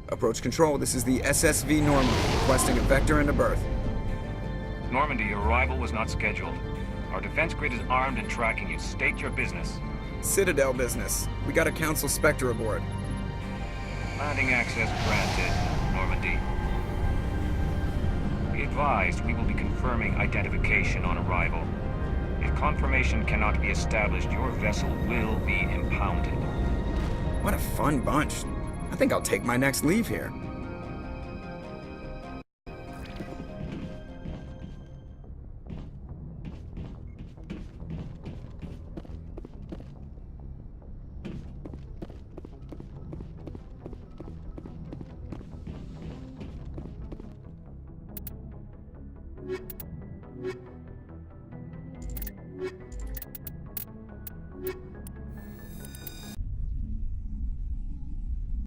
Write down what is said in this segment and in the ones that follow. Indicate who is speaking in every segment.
Speaker 1: Approach Control, this is the SSV Normandy, requesting a vector and a berth.
Speaker 2: Normandy, your arrival was not scheduled. Our defense grid is armed and tracking you. State your business.
Speaker 1: Citadel business. We got a Council Spectre aboard.
Speaker 2: Landing access granted, Normandy. Be advised, we will be confirming identification on arrival. If confirmation cannot be established, your vessel will be impounded.
Speaker 1: What a fun bunch. I think I'll take my next leave here.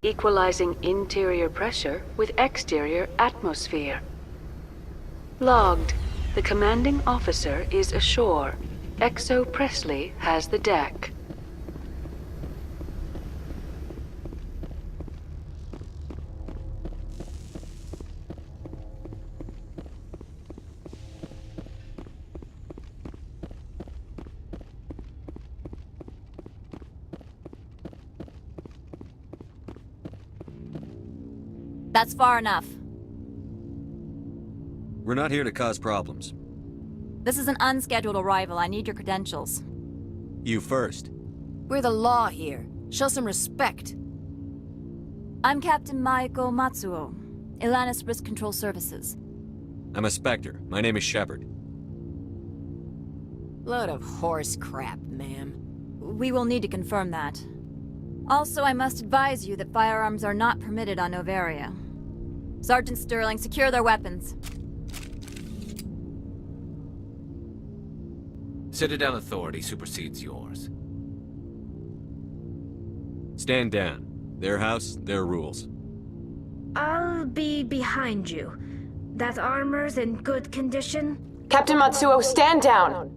Speaker 3: Equalizing interior pressure with exterior atmosphere. Logged. The commanding officer is ashore. Exo Presley has the deck.
Speaker 4: That's far enough.
Speaker 5: We're not here to cause problems.
Speaker 4: This is an unscheduled arrival. I need your credentials.
Speaker 5: You first.
Speaker 6: We're the law here. Show some respect.
Speaker 4: I'm Captain Maiko Matsuo, Ilanis Risk Control Services.
Speaker 5: I'm a Spectre. My name is Shepard.
Speaker 6: Load of horse crap, ma'am.
Speaker 4: We will need to confirm that. Also, I must advise you that firearms are not permitted on Noveria. Sergeant Sterling, secure their weapons.
Speaker 7: Citadel authority supersedes yours.
Speaker 5: Stand down. Their house, their rules.
Speaker 8: I'll be behind you. That armor's in good condition?
Speaker 9: Captain Matsuo, stand down!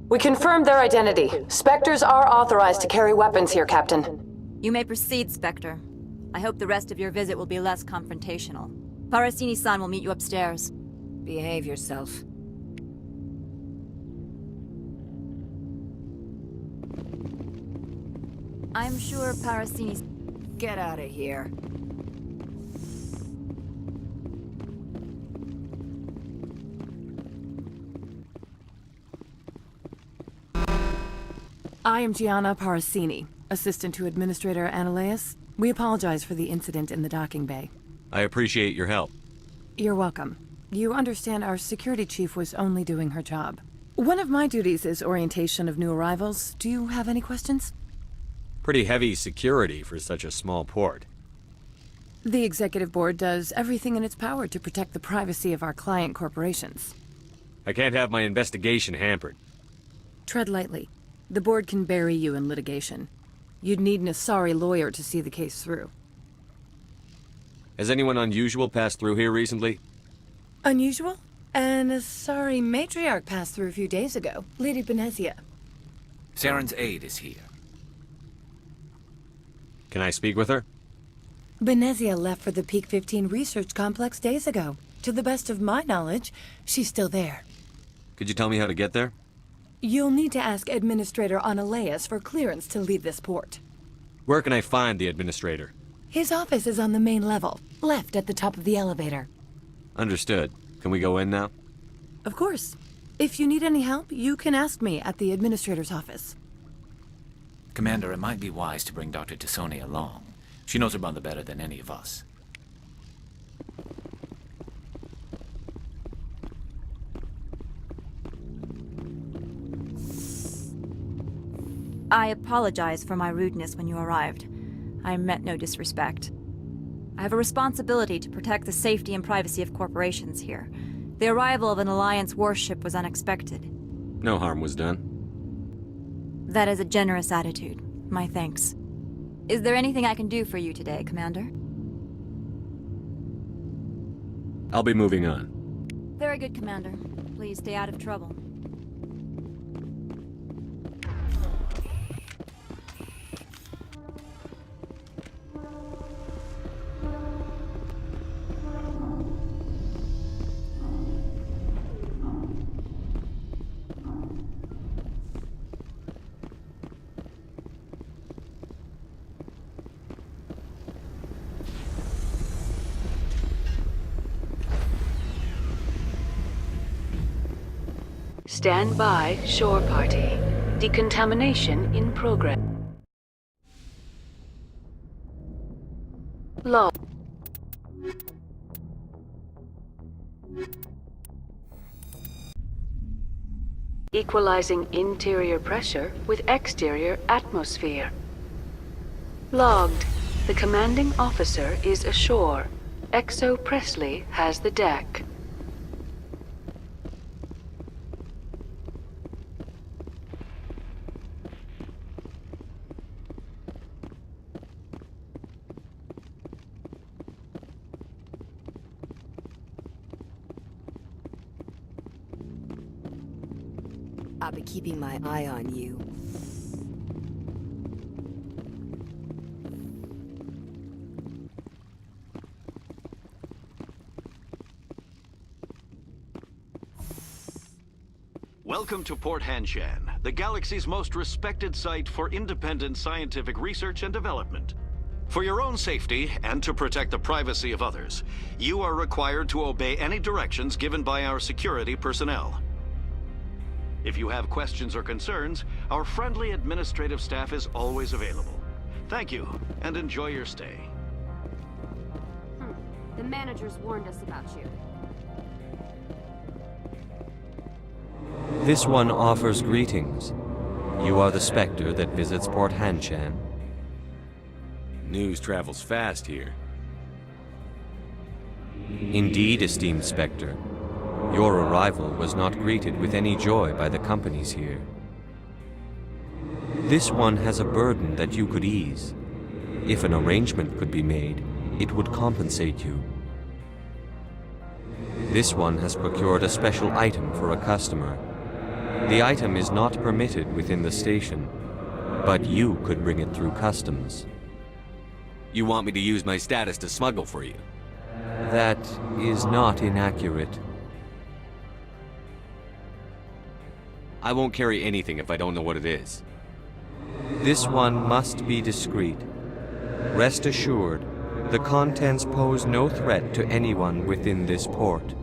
Speaker 9: We confirmed their identity. Spectres are authorized to carry weapons here, Captain.
Speaker 4: You may proceed, Spectre. I hope the rest of your visit will be less confrontational. Parasini-san will meet you upstairs.
Speaker 6: Behave yourself.
Speaker 4: I'm sure Parasini...
Speaker 6: Get out of here.
Speaker 10: I am Gianna Parasini, assistant to Administrator Ananias. We apologize for the incident in the docking bay.
Speaker 5: I appreciate your help.
Speaker 10: You're welcome. You understand our security chief was only doing her job. One of my duties is orientation of new arrivals. Do you have any questions?
Speaker 5: Pretty heavy security for such a small port.
Speaker 10: The executive board does everything in its power to protect the privacy of our client corporations.
Speaker 5: I can't have my investigation hampered.
Speaker 10: Tread lightly. The board can bury you in litigation. You'd need an Asari lawyer to see the case through.
Speaker 5: Has anyone unusual passed through here recently?
Speaker 10: Unusual? An Asari matriarch passed through a few days ago. Lady Benezia.
Speaker 7: Saren's aide is here.
Speaker 5: Can I speak with her?
Speaker 10: Benezia left for the Peak 15 research complex days ago. To the best of my knowledge, she's still there.
Speaker 5: Could you tell me how to get there?
Speaker 10: You'll need to ask Administrator Ananias for clearance to leave this port.
Speaker 5: Where can I find the administrator?
Speaker 10: His office is on the main level, left at the top of the elevator.
Speaker 5: Understood. Can we go in now?
Speaker 10: Of course. If you need any help, you can ask me at the administrator's office.
Speaker 7: Commander, it might be wise to bring Dr. T'Soni along. She knows her mother better than any of us.
Speaker 4: I apologize for my rudeness when you arrived. I meant no disrespect. I have a responsibility to protect the safety and privacy of corporations here. The arrival of an Alliance warship was unexpected.
Speaker 5: No harm was done.
Speaker 4: That is a generous attitude. My thanks. Is there anything I can do for you today, Commander?
Speaker 5: I'll be moving on.
Speaker 4: Very good, Commander. Please stay out of trouble.
Speaker 3: Stand by, shore party. Decontamination in progress. Log. Equalizing interior pressure with exterior atmosphere. Logged. The commanding officer is ashore. Exo Presley has the deck.
Speaker 6: I'll be keeping my eye on you.
Speaker 11: Welcome to Port Hanshan, the galaxy's most respected site for independent scientific research and development. For your own safety and to protect the privacy of others, you are required to obey any directions given by our security personnel. If you have questions or concerns, our friendly administrative staff is always available. Thank you, and enjoy your stay.
Speaker 12: The managers warned us about you.
Speaker 5: This one offers greetings. You are the Spectre that visits Port Hanshan. News travels fast here. Indeed, esteemed Spectre. Your arrival was not greeted with any joy by the companies here. This one has a burden that you could ease. If an arrangement could be made, it would compensate you. This one has procured a special item for a customer. The item is not permitted within the station, but you could bring it through customs. You want me to use my status to smuggle for you? That is not inaccurate. I won't carry anything if I don't know what it is. This one must be discreet. Rest assured, the contents pose no threat to anyone within this port.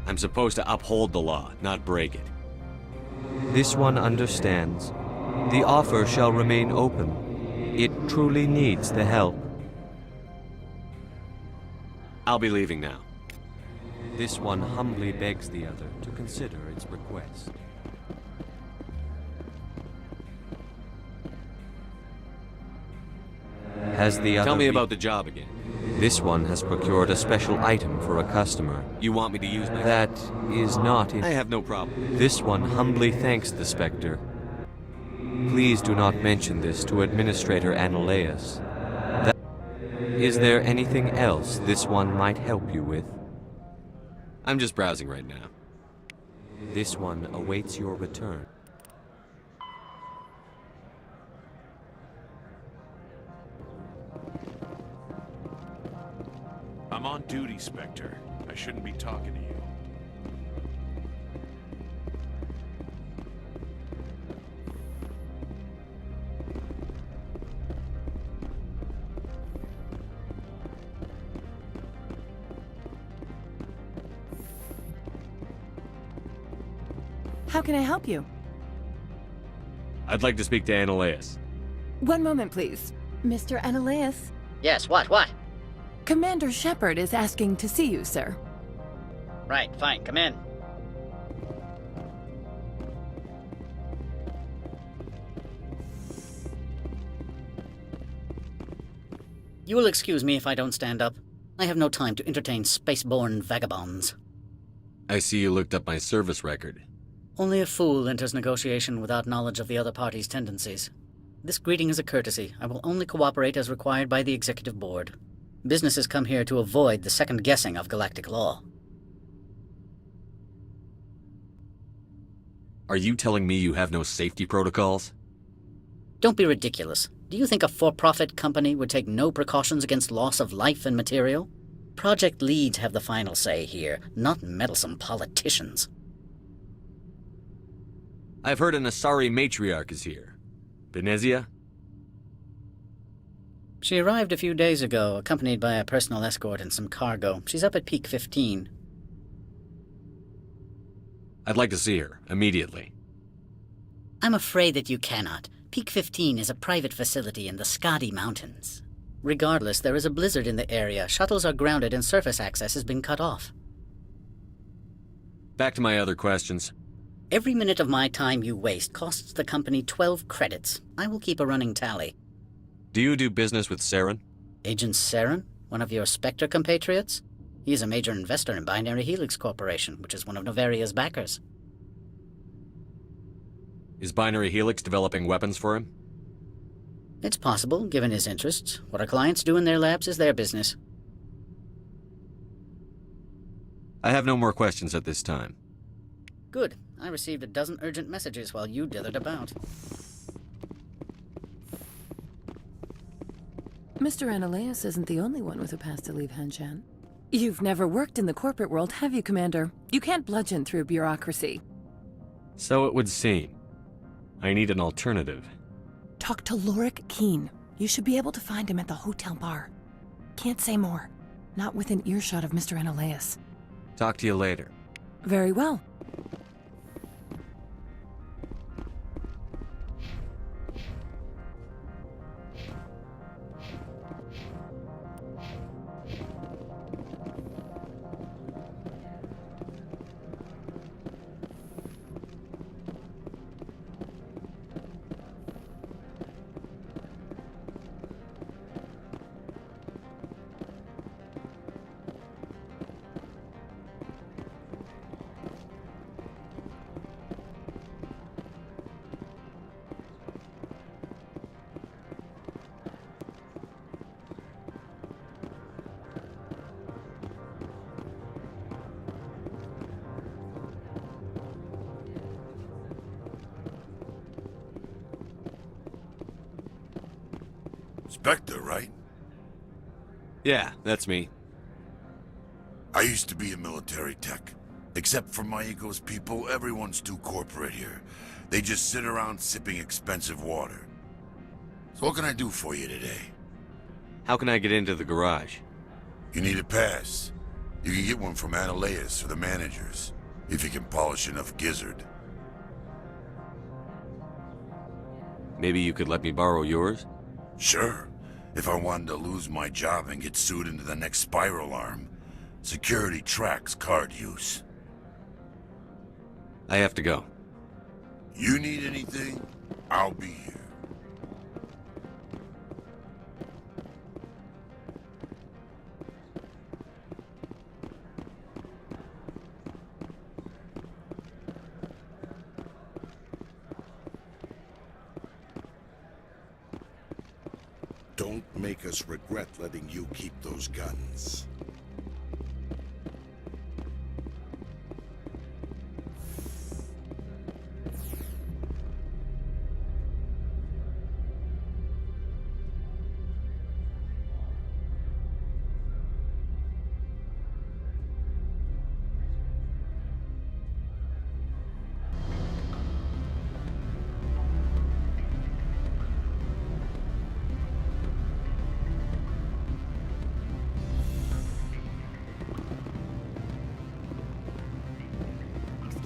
Speaker 5: I'm supposed to uphold the law, not break it. This one understands. The offer shall remain open. It truly needs the help. I'll be leaving now. This one humbly begs the other to consider its request. Has the other... Tell me about the job again. This one has procured a special item for a customer. You want me to use my... That is not in... I have no problem. This one humbly thanks the Spectre. Please do not mention this to Administrator Annaleus. Is there anything else this one might help you with? I'm just browsing right now. This one awaits your return.
Speaker 13: I'm on duty, Spectre. I shouldn't be talking to you.
Speaker 10: How can I help you?
Speaker 5: I'd like to speak to Annaleus.
Speaker 10: One moment, please. Mr. Annaleus?
Speaker 14: Yes, what?
Speaker 10: Commander Shepard is asking to see you, sir.
Speaker 14: Right, fine, come in. You will excuse me if I don't stand up. I have no time to entertain spaceborne vagabonds.
Speaker 5: I see you looked up my service record.
Speaker 14: Only a fool enters negotiation without knowledge of the other party's tendencies. This greeting is a courtesy. I will only cooperate as required by the Executive Board. Businesses come here to avoid the second guessing of galactic law.
Speaker 5: Are you telling me you have no safety protocols?
Speaker 14: Don't be ridiculous. Do you think a for-profit company would take no precautions against loss of life and material? Project leads have the final say here, not meddlesome politicians.
Speaker 5: I've heard an Asari matriarch is here. Benezia?
Speaker 14: She arrived a few days ago, accompanied by a personal escort and some cargo. She's up at Peak 15.
Speaker 5: I'd like to see her, immediately.
Speaker 14: I'm afraid that you cannot. Peak 15 is a private facility in the Skadi Mountains. Regardless, there is a blizzard in the area. Shuttles are grounded and surface access has been cut off.
Speaker 5: Back to my other questions.
Speaker 14: Every minute of my time you waste costs the company 12 credits. I will keep a running tally.
Speaker 5: Do you do business with Saren?
Speaker 14: Agent Saren? One of your Spectre compatriots? He is a major investor in Binary Helix Corporation, which is one of Novaria's backers.
Speaker 5: Is Binary Helix developing weapons for him?
Speaker 14: It's possible, given his interests. What our clients do in their labs is their business.
Speaker 5: I have no more questions at this time.
Speaker 14: Good. I received a dozen urgent messages while you dithered about.
Speaker 10: Mr. Annaleus isn't the only one with a pass to leave Hanshan. You've never worked in the corporate world, have you, Commander? You can't bludgeon through bureaucracy.
Speaker 5: So it would seem. I need an alternative.
Speaker 10: Talk to Lorik Keen. You should be able to find him at the hotel bar. Can't say more. Not within earshot of Mr. Annaleus.
Speaker 5: Talk to you later.
Speaker 10: Very well.
Speaker 13: Spectre, right?
Speaker 5: Yeah, that's me.
Speaker 13: I used to be a military tech. Except for my ego's people, everyone's too corporate here. They just sit around sipping expensive water. So what can I do for you today?
Speaker 5: How can I get into the garage?
Speaker 13: You need a pass. You can get one from Annaleus or the managers, if you can polish enough gizzard.
Speaker 5: Maybe you could let me borrow yours?
Speaker 13: Sure. If I wanted to lose my job and get sued into the next spiral arm, security tracks card use.
Speaker 5: I have to go.
Speaker 13: You need anything, I'll be here. Don't make us regret letting you keep those guns.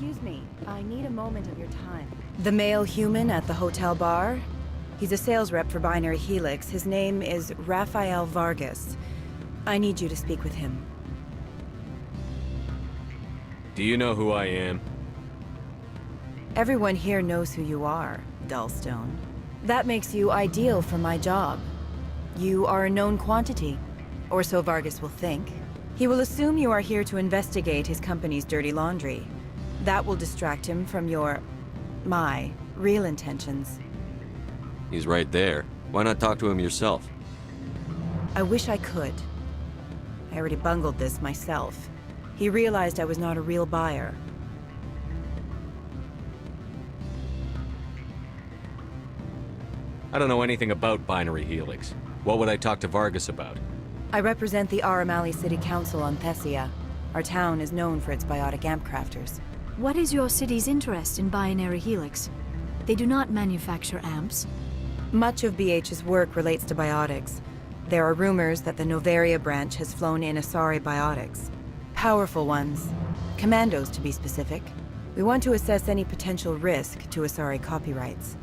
Speaker 10: Excuse me, I need a moment of your time. The male human at the hotel bar? He's a sales rep for Binary Helix. His name is Rafael Vargas. I need you to speak with him.
Speaker 5: Do you know who I am?
Speaker 10: Everyone here knows who you are, Dullstone. That makes you ideal for my job. You are a known quantity, or so Vargas will think. He will assume you are here to investigate his company's dirty laundry. That will distract him from my real intentions.
Speaker 5: He's right there. Why not talk to him yourself?
Speaker 10: I wish I could. I already bungled this myself. He realized I was not a real buyer.
Speaker 5: I don't know anything about Binary Helix. What would I talk to Vargas about?
Speaker 10: I represent the Aramali City Council on Thessia. Our town is known for its biotic amp crafters.
Speaker 3: What is your city's interest in Binary Helix? They do not manufacture amps.
Speaker 10: Much of BH's work relates to biotics. There are rumors that the Novaria branch has flown in Asari biotics. Powerful ones. Commandos, to be specific. We want to assess any potential risk to Asari copyrights.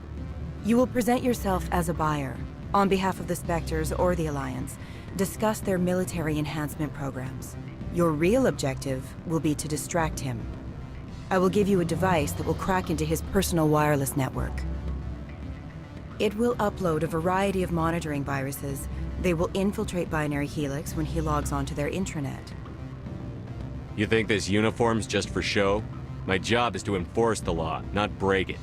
Speaker 10: You will present yourself as a buyer, on behalf of the Spectres or the Alliance, discuss their military enhancement programs. Your real objective will be to distract him. I will give you a device that will crack into his personal wireless network. It will upload a variety of monitoring viruses. They will infiltrate Binary Helix when he logs onto their intranet.
Speaker 5: You think this uniform's just for show? My job is to enforce the law, not break it.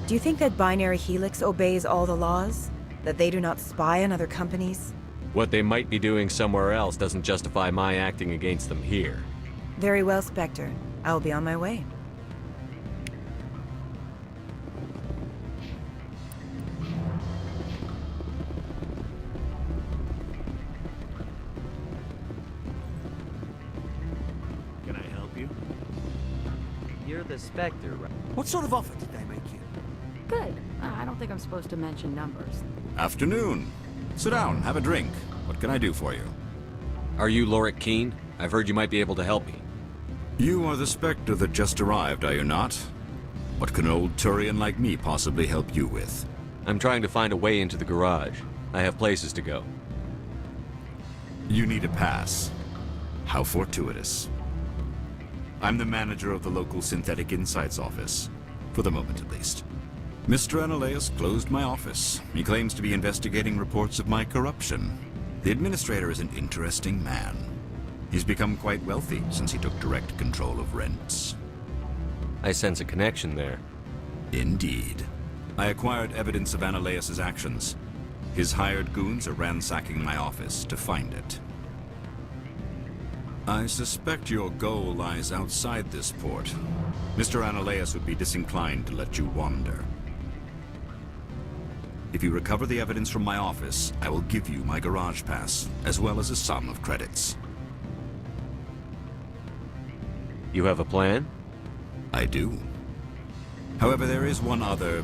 Speaker 10: Do you think that Binary Helix obeys all the laws? That they do not spy on other companies?
Speaker 5: What they might be doing somewhere else doesn't justify my acting against them here.
Speaker 10: Very well, Spectre. I'll be on my way.
Speaker 15: Can I help you?
Speaker 5: You're the Spectre, right?
Speaker 15: What sort of offer did they make you?
Speaker 3: Good. I don't think I'm supposed to mention numbers.
Speaker 16: Afternoon. Sit down, have a drink. What can I do for you?
Speaker 5: Are you Lorik Keene? I've heard you might be able to help me.
Speaker 16: You are the Spectre that just arrived, are you not? What can an old Turian like me possibly help you with?
Speaker 5: I'm trying to find a way into the garage. I have places to go.
Speaker 16: You need a pass. How fortuitous. I'm the manager of the local Synthetic Insights office. For the moment, at least. Mr. Analeus closed my office. He claims to be investigating reports of my corruption. The administrator is an interesting man. He's become quite wealthy since he took direct control of rents.
Speaker 5: I sense a connection there.
Speaker 16: Indeed. I acquired evidence of Analeus' actions. His hired goons are ransacking my office to find it. I suspect your goal lies outside this port. Mr. Analeus would be disinclined to let you wander. If you recover the evidence from my office, I will give you my garage pass, as well as a sum of credits.
Speaker 5: You have a plan?
Speaker 16: I do. However, there is one other...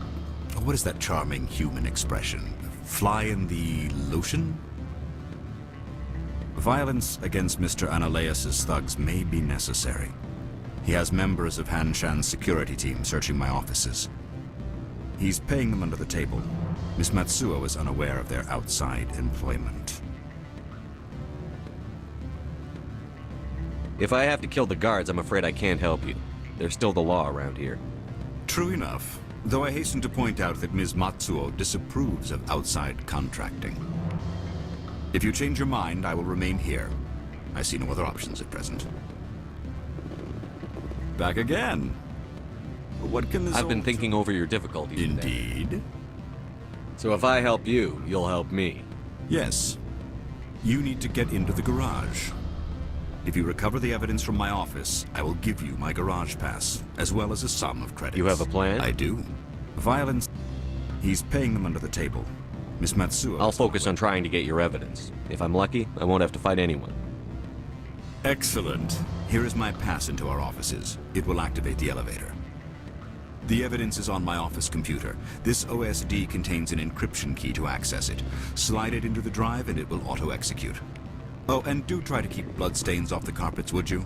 Speaker 16: What is that charming human expression? Fly in the lotion? Violence against Mr. Analeus' thugs may be necessary. He has members of Hanshan's security team searching my offices. He's paying them under the table. Miss Matsuo is unaware of their outside employment.
Speaker 5: If I have to kill the guards, I'm afraid I can't help you. There's still the law around here.
Speaker 16: True enough, though I hasten to point out that Ms. Matsuo disapproves of outside contracting. If you change your mind, I will remain here. I see no other options at present. Back again. What can this
Speaker 5: I've been thinking over your difficulties.
Speaker 16: Indeed.
Speaker 5: So if I help you, you'll help me.
Speaker 16: Yes. You need to get into the garage. If you recover the evidence from my office, I will give you my garage pass, as well as a sum of credits.
Speaker 5: You have a plan?
Speaker 16: I do. Violence... He's paying them under the table. Miss Matsuo...
Speaker 5: I'll focus on trying to get your evidence. If I'm lucky, I won't have to fight anyone.
Speaker 16: Excellent. Here is my pass into our offices. It will activate the elevator. The evidence is on my office computer. This OSD contains an encryption key to access it. Slide it into the drive and it will auto-execute. Oh, and do try to keep bloodstains off the carpets, would you?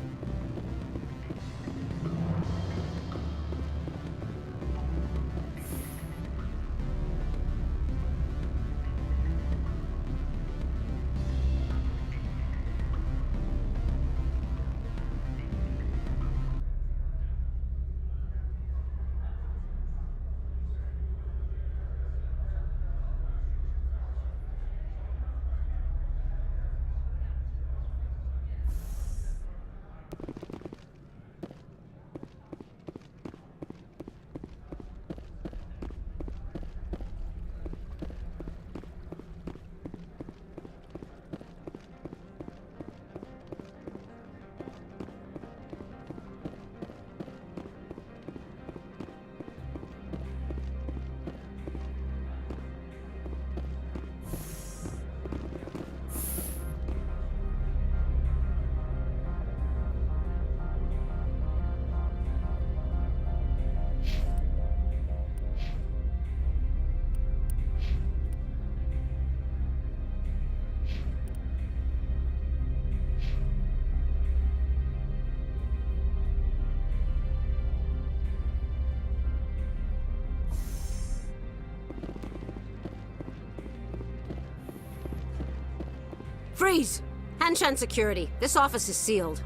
Speaker 12: Freeze! Hanshan security. This office is sealed.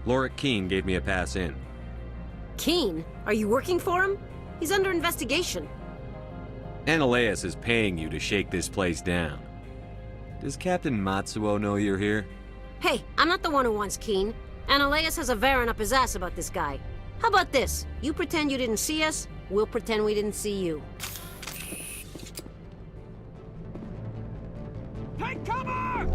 Speaker 5: Lorik Keen gave me a pass in.
Speaker 12: Keen? Are you working for him? He's under investigation.
Speaker 5: Ananias is paying you to shake this place down. Does Captain Matsuo know you're here?
Speaker 12: Hey, I'm not the one who wants Keen. Ananias has a Varen up his ass about this guy. How about this? You pretend you didn't see us, we'll pretend we didn't see you.
Speaker 15: Take cover!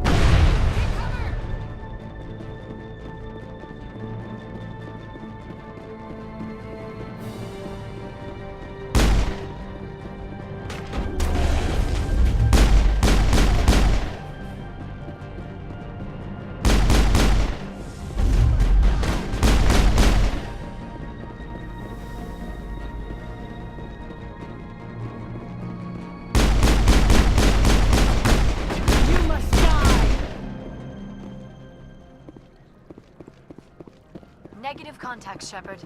Speaker 3: Negative contact, Shepard.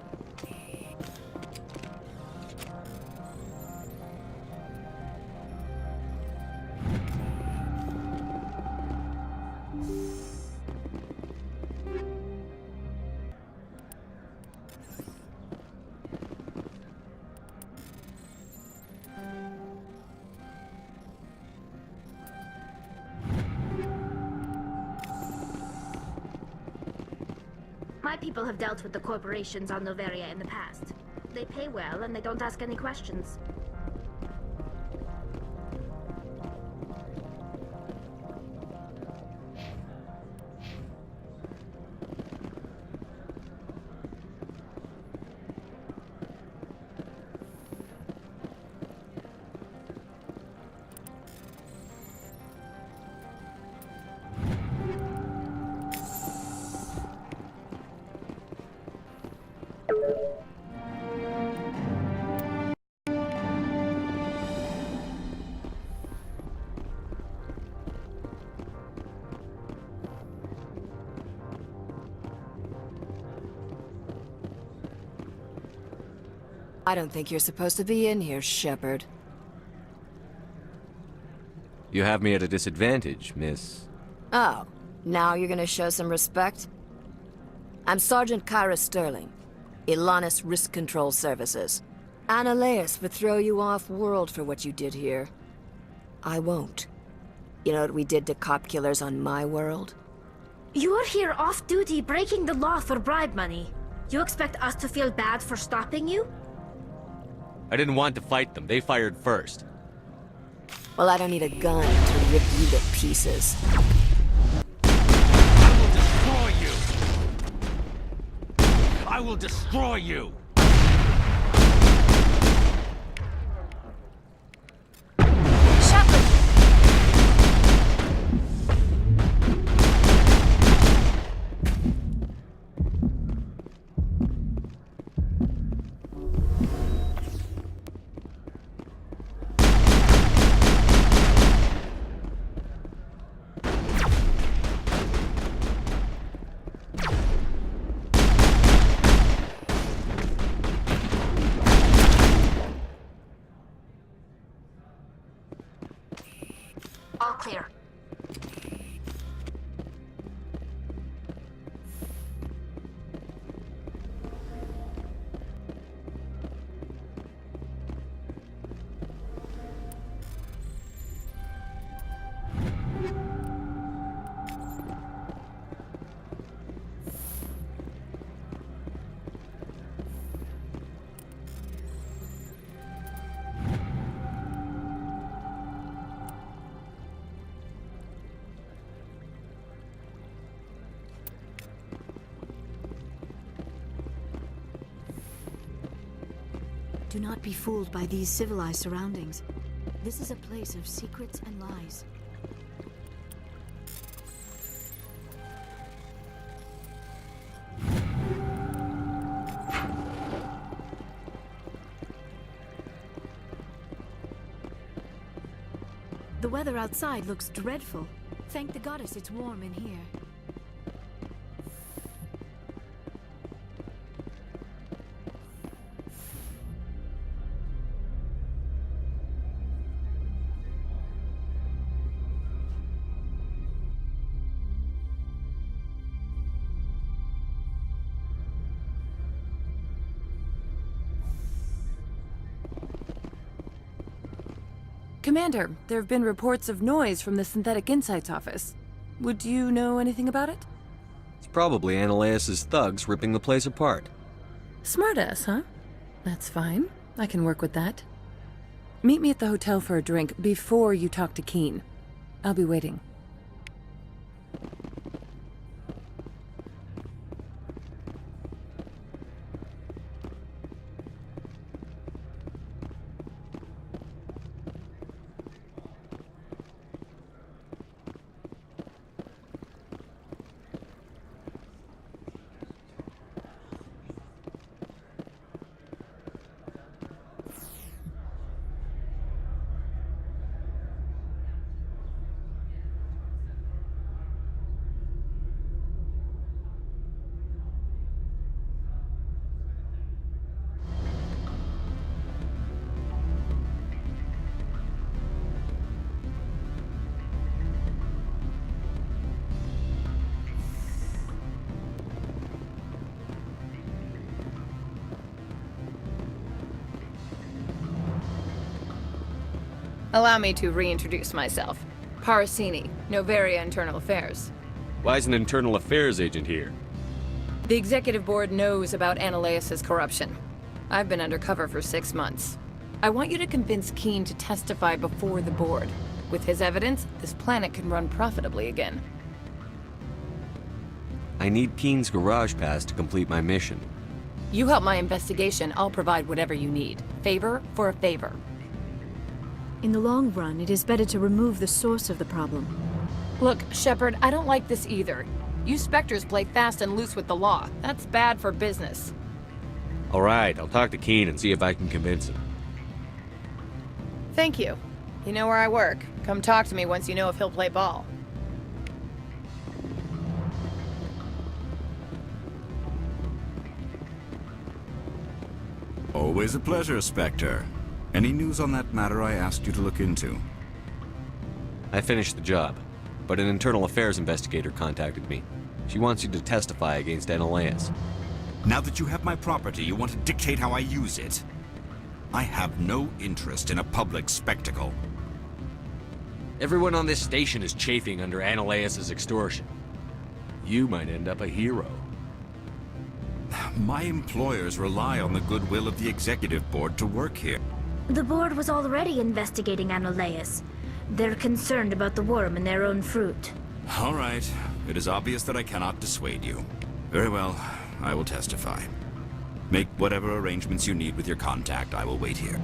Speaker 8: My people have dealt with the corporations on Noveria in the past. They pay well, and they don't ask any questions.
Speaker 6: I don't think you're supposed to be in here, Shepard.
Speaker 5: You have me at a disadvantage, miss.
Speaker 6: Oh, now you're gonna show some respect? I'm Sergeant Kyra Sterling, Ilanis Risk Control Services. Ananias would throw you off-world for what you did here. I won't. You know what we did to cop killers on my world?
Speaker 8: You're here off-duty breaking the law for bribe money. You expect us to feel bad for stopping you?
Speaker 5: I didn't want to fight them. They fired first.
Speaker 6: Well, I don't need a gun to rip you to pieces.
Speaker 15: I will destroy you!
Speaker 8: All clear.
Speaker 3: Do not be fooled by these civilized surroundings. This is a place of secrets and lies. The weather outside looks dreadful. Thank the goddess it's warm in here.
Speaker 10: Commander, there have been reports of noise from the Synthetic Insights office. Would you know anything about it?
Speaker 5: It's probably Ananias' thugs ripping the place apart.
Speaker 10: Smartass, huh? That's fine. I can work with that. Meet me at the hotel for a drink before you talk to Keen. I'll be waiting.
Speaker 17: Allow me to reintroduce myself. Parasini, Noveria Internal Affairs.
Speaker 5: Why is an internal affairs agent here?
Speaker 17: The Executive Board knows about Ananias' corruption. I've been undercover for 6 months. I want you to convince Keen to testify before the board. With his evidence, this planet can run profitably again.
Speaker 5: I need Keen's garage pass to complete my mission.
Speaker 17: You help my investigation, I'll provide whatever you need. Favor for a favor.
Speaker 3: In the long run, it is better to remove the source of the problem.
Speaker 17: Look, Shepard, I don't like this either. You Spectres play fast and loose with the law. That's bad for business.
Speaker 5: Alright, I'll talk to Keen and see if I can convince him.
Speaker 17: Thank you. You know where I work. Come talk to me once you know if he'll play ball.
Speaker 16: Always a pleasure, Spectre. Any news on that matter I asked you to look into?
Speaker 5: I finished the job, but an internal affairs investigator contacted me. She wants you to testify against Ananias.
Speaker 16: Now that you have my property, you want to dictate how I use it? I have no interest in a public spectacle.
Speaker 5: Everyone on this station is chafing under Ananias' extortion. You might end up a hero.
Speaker 16: My employers rely on the goodwill of the Executive Board to work here.
Speaker 8: The board was already investigating Ananias. They're concerned about the worm in their own fruit.
Speaker 16: All right. It is obvious that I cannot dissuade you. Very well. I will testify. Make whatever arrangements you need with your contact. I will wait here.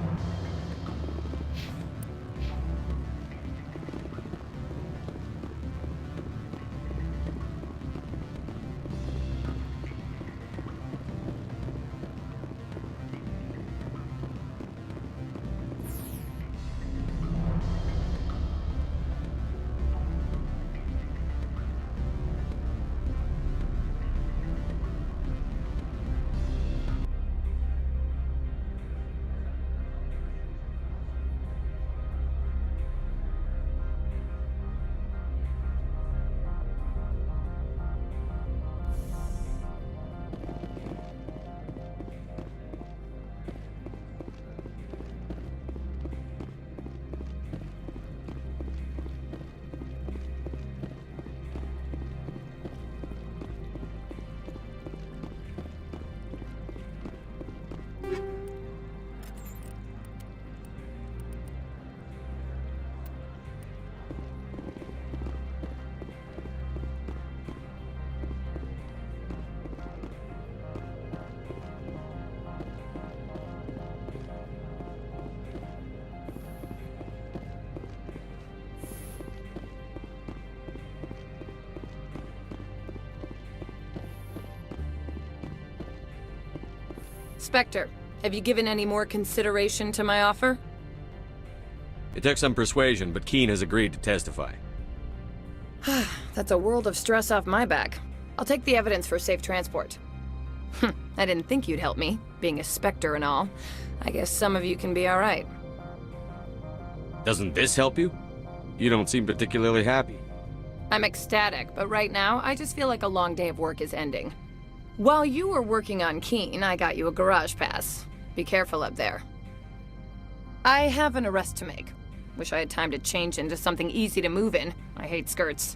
Speaker 17: Spectre, have you given any more consideration to my offer?
Speaker 5: It took some persuasion, but Keen has agreed to testify.
Speaker 17: That's a world of stress off my back. I'll take the evidence for safe transport. I didn't think you'd help me, being a Spectre and all. I guess some of you can be alright.
Speaker 5: Doesn't this help you? You don't seem particularly happy.
Speaker 17: I'm ecstatic, but right now, I just feel like a long day of work is ending. While you were working on Keen, I got you a garage pass. Be careful up there. I have an arrest to make. Wish I had time to change into something easy to move in. I hate skirts.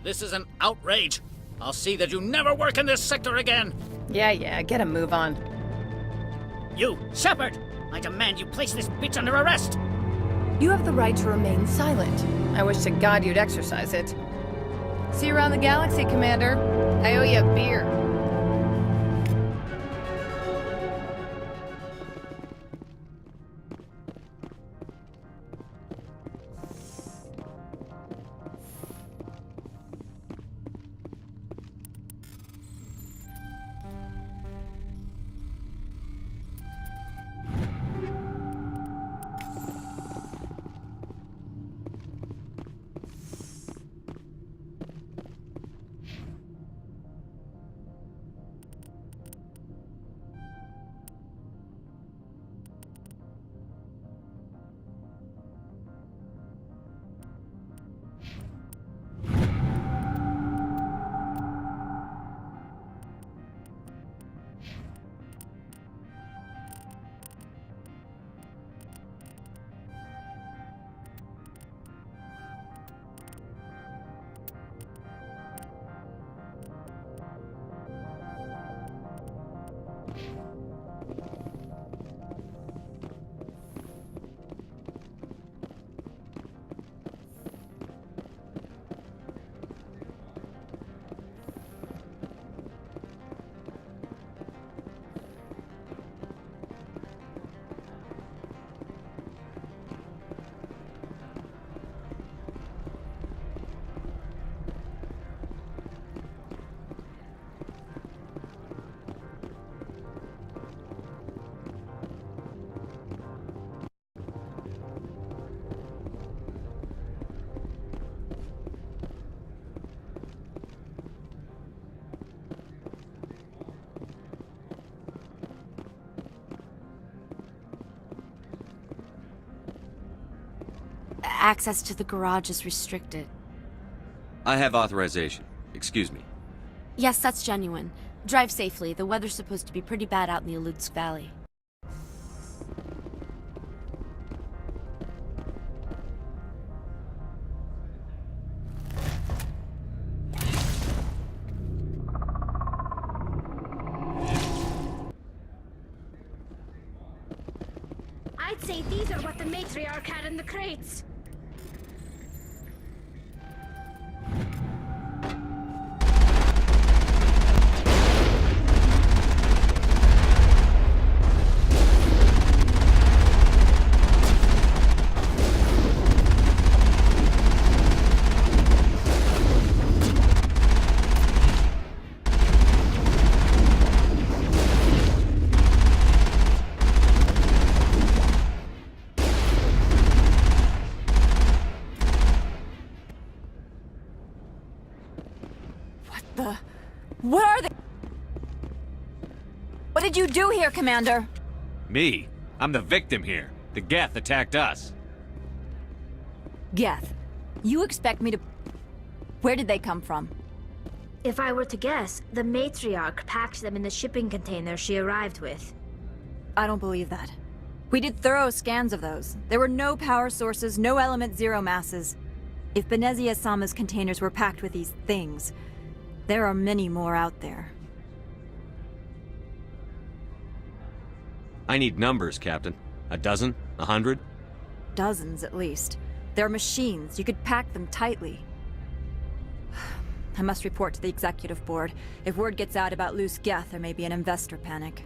Speaker 15: This is an outrage. I'll see that you never work in this sector again.
Speaker 17: Yeah, get a move on.
Speaker 14: You, Shepard! I demand you place this bitch under arrest!
Speaker 17: You have the right to remain silent. I wish to God you'd exercise it. See you around the galaxy, Commander. I owe you a beer.
Speaker 3: Access to the garage is restricted.
Speaker 5: I have authorization. Excuse me.
Speaker 3: Yes, that's genuine. Drive safely. The weather's supposed to be pretty bad out in the Aludsk Valley.
Speaker 8: I'd say these are what the matriarch had in the crates.
Speaker 4: What are they? What did you do here, Commander?
Speaker 5: Me? I'm the victim here. The Geth attacked us.
Speaker 4: Geth, you expect me to... Where did they come from?
Speaker 8: If I were to guess, the matriarch packed them in the shipping container she arrived with.
Speaker 4: I don't believe that. We did thorough scans of those. There were no power sources, no element zero masses. If Benezia Sama's containers were packed with these things, there are many more out there.
Speaker 5: I need numbers, Captain. A dozen? 100?
Speaker 4: Dozens, at least. They're machines. You could pack them tightly. I must report to the Executive Board. If word gets out about loose Geth, there may be an investor panic.